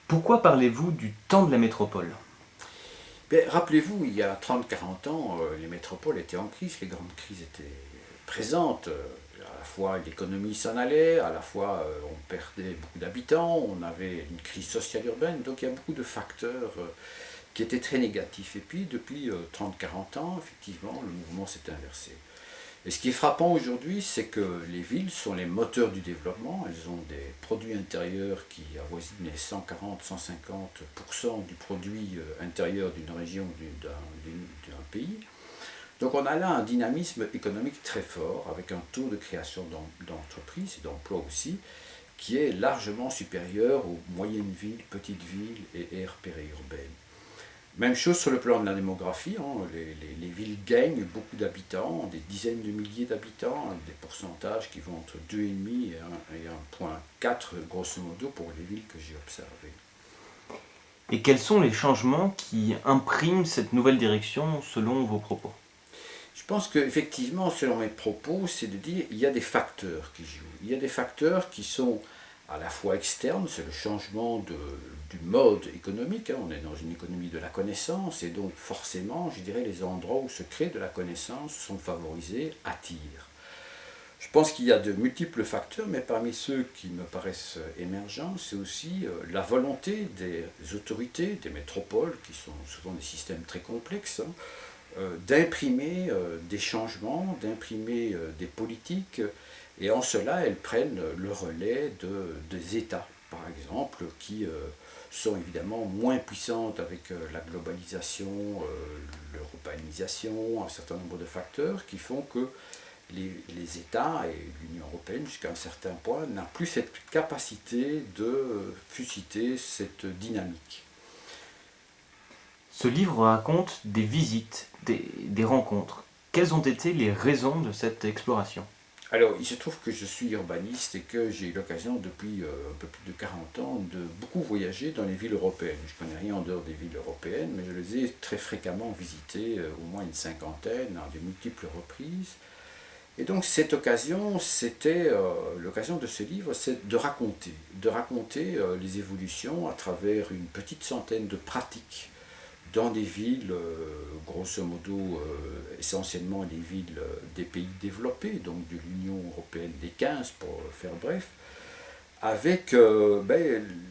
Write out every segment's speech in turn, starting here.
Pourquoi parlez-vous du temps de la métropole? Rappelez-vous, il y a 30-40 ans, les métropoles étaient en crise, les grandes crises étaient présentes. À la fois l'économie s'en allait, à la fois on perdait beaucoup d'habitants, on avait une crise sociale urbaine, donc il y a beaucoup de facteurs qui étaient très négatifs. Et puis depuis 30-40 ans, effectivement, le mouvement s'est inversé. Et ce qui est frappant aujourd'hui, c'est que les villes sont les moteurs du développement. Elles ont des produits intérieurs qui avoisinent les 140-150% du produit intérieur d'une région, d'un pays. Donc on a là un dynamisme économique très fort, avec un taux de création d'entreprises et d'emplois aussi, qui est largement supérieur aux moyennes villes, petites villes et aires périurbaines. Même chose sur le plan de la démographie, hein, les villes gagnent beaucoup d'habitants, des dizaines de milliers d'habitants, des pourcentages qui vont entre 2,5 et 1,4 grosso modo pour les villes que j'ai observées. Et quels sont les changements qui impriment cette nouvelle direction selon vos propos? Je pense qu'effectivement, selon mes propos, c'est de dire qu'il y a des facteurs qui jouent. Il y a des facteurs qui sont à la fois externes, c'est le changement du mode économique, hein, on est dans une économie de la connaissance, et donc forcément, je dirais, les endroits où se crée de la connaissance sont favorisés, attirent. Je pense qu'il y a de multiples facteurs, mais parmi ceux qui me paraissent émergents, c'est aussi la volonté des autorités, des métropoles, qui sont souvent des systèmes très complexes, hein, d'imprimer des changements, d'imprimer des politiques, et en cela elles prennent le relais des États, par exemple, qui sont évidemment moins puissantes avec la globalisation, l'européanisation, un certain nombre de facteurs qui font que les États et l'Union européenne, jusqu'à un certain point, n'ont plus cette capacité de susciter cette dynamique. Ce livre raconte des visites, des rencontres. Quelles ont été les raisons de cette exploration? Alors, il se trouve que je suis urbaniste et que j'ai eu l'occasion depuis un peu plus de 40 ans de beaucoup voyager dans les villes européennes. Je ne connais rien en dehors des villes européennes, mais je les ai très fréquemment visitées, au moins une cinquantaine, à de multiples reprises. Et donc cette occasion, c'était l'occasion de ce livre, c'est de raconter les évolutions à travers une petite centaine de pratiques dans des villes, grosso modo, essentiellement les villes des pays développés, donc de l'Union européenne des 15 pour faire bref, avec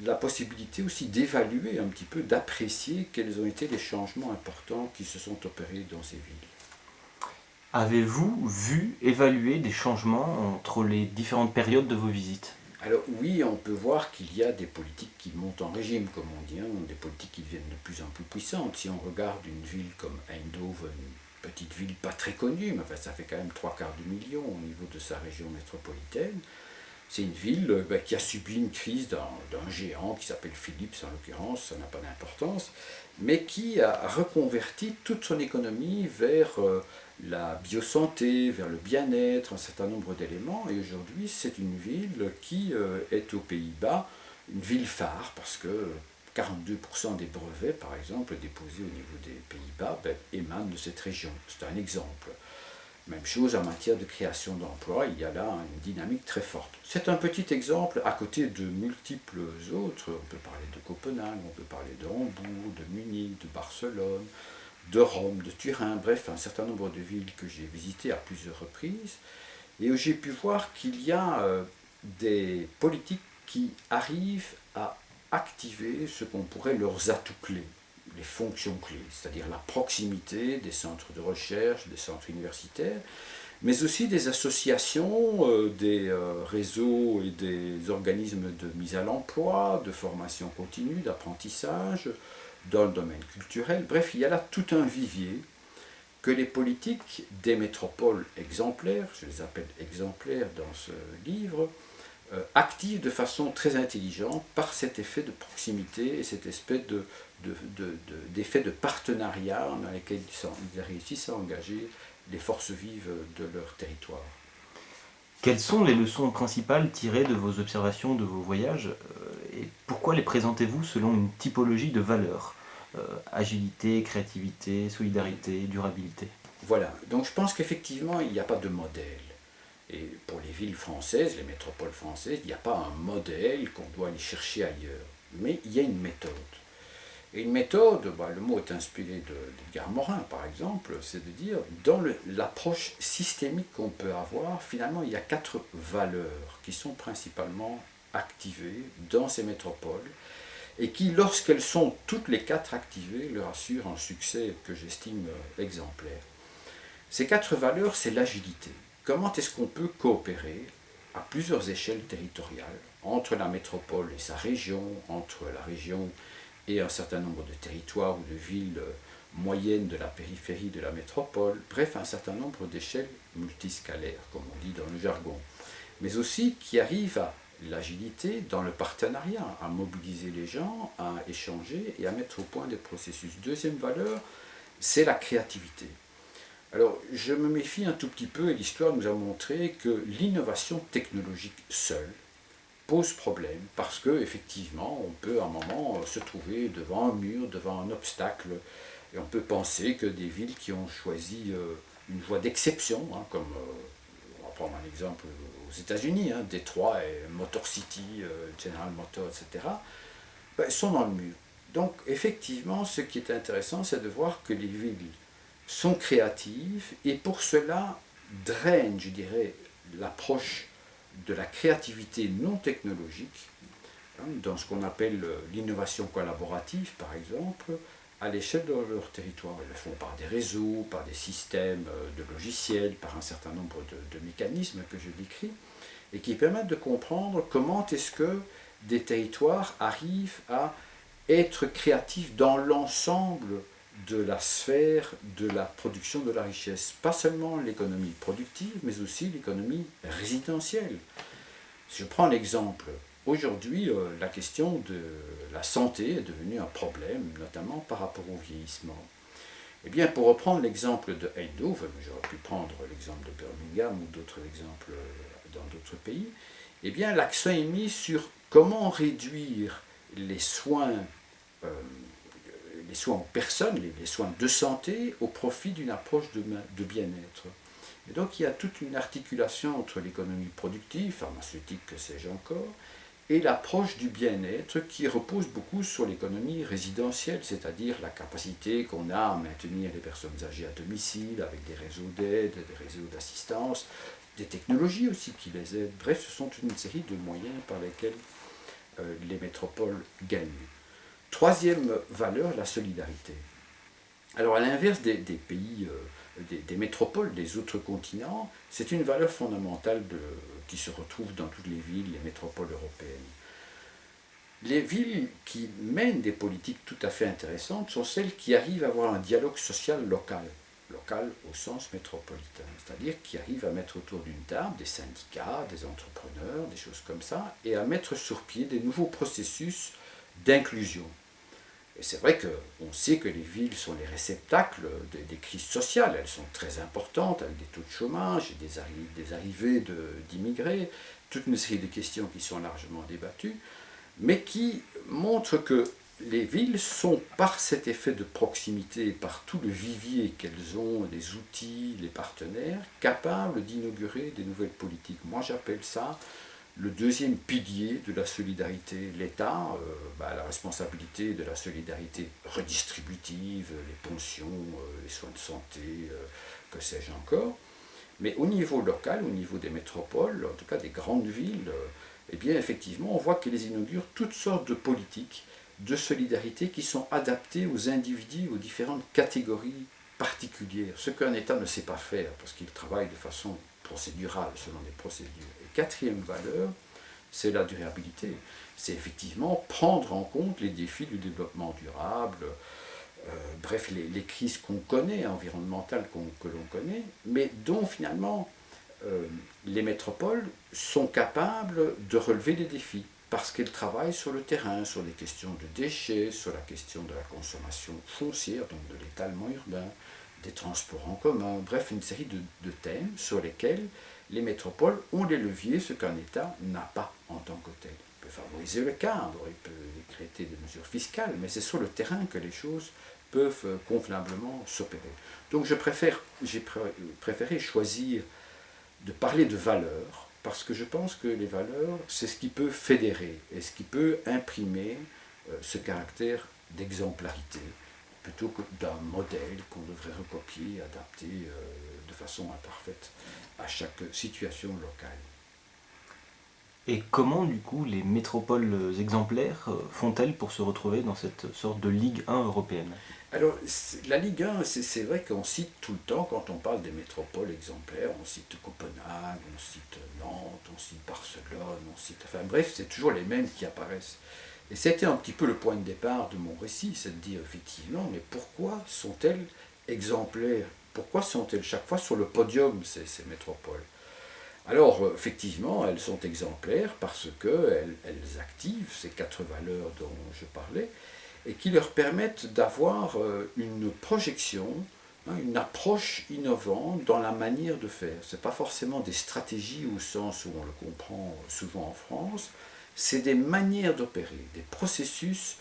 la possibilité aussi d'évaluer un petit peu, d'apprécier quels ont été les changements importants qui se sont opérés dans ces villes. Avez-vous vu évaluer des changements entre les différentes périodes de vos visites? Alors oui, on peut voir qu'il y a des politiques qui montent en régime, comme on dit, hein, des politiques qui deviennent de plus en plus puissantes. Si on regarde une ville comme Eindhoven, une petite ville pas très connue, mais enfin, ça fait quand même trois quarts de million au niveau de sa région métropolitaine, c'est une ville qui a subi une crise d'un géant qui s'appelle Philips en l'occurrence, ça n'a pas d'importance, mais qui a reconverti toute son économie vers la biosanté, vers le bien-être, un certain nombre d'éléments. Et aujourd'hui, c'est une ville qui est aux Pays-Bas, une ville phare, parce que 42% des brevets, par exemple, déposés au niveau des Pays-Bas, émanent de cette région. C'est un exemple. Même chose en matière de création d'emplois, il y a là une dynamique très forte. C'est un petit exemple à côté de multiples autres. On peut parler de Copenhague, on peut parler de Hambourg, de Munich, de Barcelone, de Rome, de Turin, bref, un certain nombre de villes que j'ai visitées à plusieurs reprises et où j'ai pu voir qu'il y a des politiques qui arrivent à activer ce qu'on pourrait leurs atouts clés, les fonctions clés, c'est-à-dire la proximité des centres de recherche, des centres universitaires, mais aussi des associations, des réseaux et des organismes de mise à l'emploi, de formation continue, d'apprentissage, dans le domaine culturel. Bref, il y a là tout un vivier que les politiques des métropoles exemplaires, je les appelle exemplaires dans ce livre, activent de façon très intelligente par cet effet de proximité et cet espèce d'effet de partenariat dans lequel ils réussissent à engager les forces vives de leur territoire. Quelles sont les leçons principales tirées de vos observations, de vos voyages, et pourquoi les présentez-vous selon une typologie de valeurs? Agilité, créativité, solidarité, durabilité. Voilà, donc je pense qu'effectivement, il n'y a pas de modèle. Et pour les villes françaises, les métropoles françaises, il n'y a pas un modèle qu'on doit aller chercher ailleurs. mais il y a une méthode. Et une méthode, le mot est inspiré d'Edgar Morin par exemple, c'est de dire, dans l'approche systémique qu'on peut avoir, finalement il y a 4 valeurs qui sont principalement activées dans ces métropoles, et qui, lorsqu'elles sont toutes les 4 activées, leur assurent un succès que j'estime exemplaire. Ces 4 valeurs, c'est l'agilité. Comment est-ce qu'on peut coopérer à plusieurs échelles territoriales, entre la métropole et sa région, entre la région et un certain nombre de territoires ou de villes moyennes de la périphérie de la métropole, bref, un certain nombre d'échelles multiscalaires, comme on dit dans le jargon, mais aussi qui arrivent à l'agilité dans le partenariat, à mobiliser les gens, à échanger et à mettre au point des processus. Deuxième valeur, c'est la créativité. Alors, je me méfie un tout petit peu, et l'histoire nous a montré que l'innovation technologique seule pose problème, parce que effectivement, on peut à un moment se trouver devant un mur, devant un obstacle, et on peut penser que des villes qui ont choisi une voie d'exception, comme on va prendre un exemple aux États-Unis, Détroit et Motor City, General Motors, etc., sont dans le mur. Donc effectivement, ce qui est intéressant, c'est de voir que les villes sont créatives et pour cela drainent, je dirais, l'approche de la créativité non technologique, dans ce qu'on appelle l'innovation collaborative par exemple, à l'échelle de leur territoire. Ils le font par des réseaux, par des systèmes de logiciels, par un certain nombre de mécanismes que je décris, et qui permettent de comprendre comment est-ce que des territoires arrivent à être créatifs dans l'ensemble de la sphère de la production de la richesse. Pas seulement l'économie productive, mais aussi l'économie résidentielle. Si je prends l'exemple, aujourd'hui, la question de la santé est devenue un problème, notamment par rapport au vieillissement. Eh bien, pour reprendre l'exemple de Eindhoven, j'aurais pu prendre l'exemple de Birmingham ou d'autres exemples dans d'autres pays, eh bien, l'accent est mis sur comment réduire les soins aux personnes, les soins de santé, au profit d'une approche de bien-être. Et donc il y a toute une articulation entre l'économie productive, pharmaceutique, que sais-je encore, et l'approche du bien-être qui repose beaucoup sur l'économie résidentielle, c'est-à-dire la capacité qu'on a à maintenir les personnes âgées à domicile, avec des réseaux d'aide, des réseaux d'assistance, des technologies aussi qui les aident. Bref, ce sont une série de moyens par lesquels les métropoles gagnent. Troisième valeur, la solidarité. Alors à l'inverse des pays, des métropoles des autres continents, c'est une valeur fondamentale qui se retrouve dans toutes les villes, les métropoles européennes. Les villes qui mènent des politiques tout à fait intéressantes sont celles qui arrivent à avoir un dialogue social local, local au sens métropolitain, c'est-à-dire qui arrivent à mettre autour d'une table des syndicats, des entrepreneurs, des choses comme ça, et à mettre sur pied des nouveaux processus d'inclusion. Et c'est vrai qu'on sait que les villes sont les réceptacles des crises sociales, elles sont très importantes, avec des taux de chômage, des arrivées d'immigrés, toute une série de questions qui sont largement débattues, mais qui montrent que les villes sont, par cet effet de proximité, par tout le vivier qu'elles ont, les outils, les partenaires, capables d'inaugurer des nouvelles politiques. Moi j'appelle ça le deuxième pilier de la solidarité. L'État a la responsabilité de la solidarité redistributive, les pensions, les soins de santé, que sais-je encore. Mais au niveau local, au niveau des métropoles, en tout cas des grandes villes, eh bien effectivement, on voit qu'elles inaugurent toutes sortes de politiques de solidarité qui sont adaptées aux individus, aux différentes catégories particulières, ce qu'un État ne sait pas faire, parce qu'il travaille de façon procédurale, selon des procédures. Et quatrième valeur, c'est la durabilité. C'est effectivement prendre en compte les défis du développement durable, bref, les crises qu'on connaît, environnementales que l'on connaît, mais dont finalement les métropoles sont capables de relever des défis, parce qu'elles travaillent sur le terrain, sur les questions de déchets, sur la question de la consommation foncière, donc de l'étalement urbain, des transports en commun, bref, une série de thèmes sur lesquels les métropoles ont les leviers, ce qu'un État n'a pas en tant que tel. Il peut favoriser le cadre, il peut décréter des mesures fiscales, mais c'est sur le terrain que les choses peuvent convenablement s'opérer. Donc j'ai préféré choisir de parler de valeurs, parce que je pense que les valeurs, c'est ce qui peut fédérer et ce qui peut imprimer ce caractère d'exemplarité, plutôt que d'un modèle qu'on devrait recopier, adapter de façon imparfaite à chaque situation locale. Et comment, du coup, les métropoles exemplaires font-elles pour se retrouver dans cette sorte de Ligue 1 européenne? Alors, la Ligue 1, c'est vrai qu'on cite tout le temps, quand on parle des métropoles exemplaires, on cite Copenhague, on cite Nantes, on cite Barcelone, on cite... Enfin bref, c'est toujours les mêmes qui apparaissent. Et c'était un petit peu le point de départ de mon récit, c'est de dire effectivement, mais pourquoi sont-elles exemplaires? Pourquoi sont-elles chaque fois sur le podium, ces métropoles? Alors, effectivement, elles sont exemplaires parce qu'elles activent ces 4 valeurs dont je parlais, et qui leur permettent d'avoir une projection, une approche innovante dans la manière de faire. Ce n'est pas forcément des stratégies au sens où on le comprend souvent en France, c'est des manières d'opérer, des processus,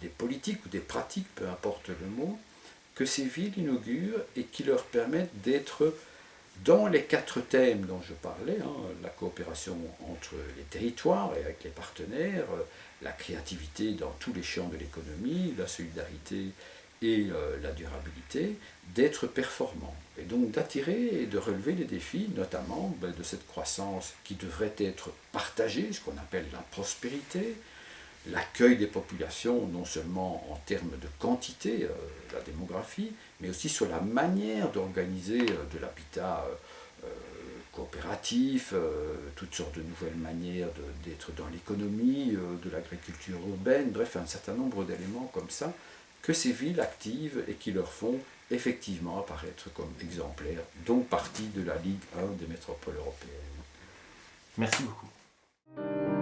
des politiques ou des pratiques, peu importe le mot, que ces villes inaugurent et qui leur permettent d'être dans les 4 thèmes dont je parlais, la coopération entre les territoires et avec les partenaires, la créativité dans tous les champs de l'économie, la solidarité et la durabilité, d'être performants. Et donc d'attirer et de relever les défis, notamment de cette croissance qui devrait être partagée, ce qu'on appelle la prospérité, l'accueil des populations, non seulement en termes de quantité, la démographie, mais aussi sur la manière d'organiser de l'habitat coopératif, toutes sortes de nouvelles manières d'être dans l'économie, de l'agriculture urbaine, bref, un certain nombre d'éléments comme ça, que ces villes activent et qui leur font effectivement apparaître comme exemplaires, donc partie de la Ligue 1 des métropoles européennes. Merci beaucoup.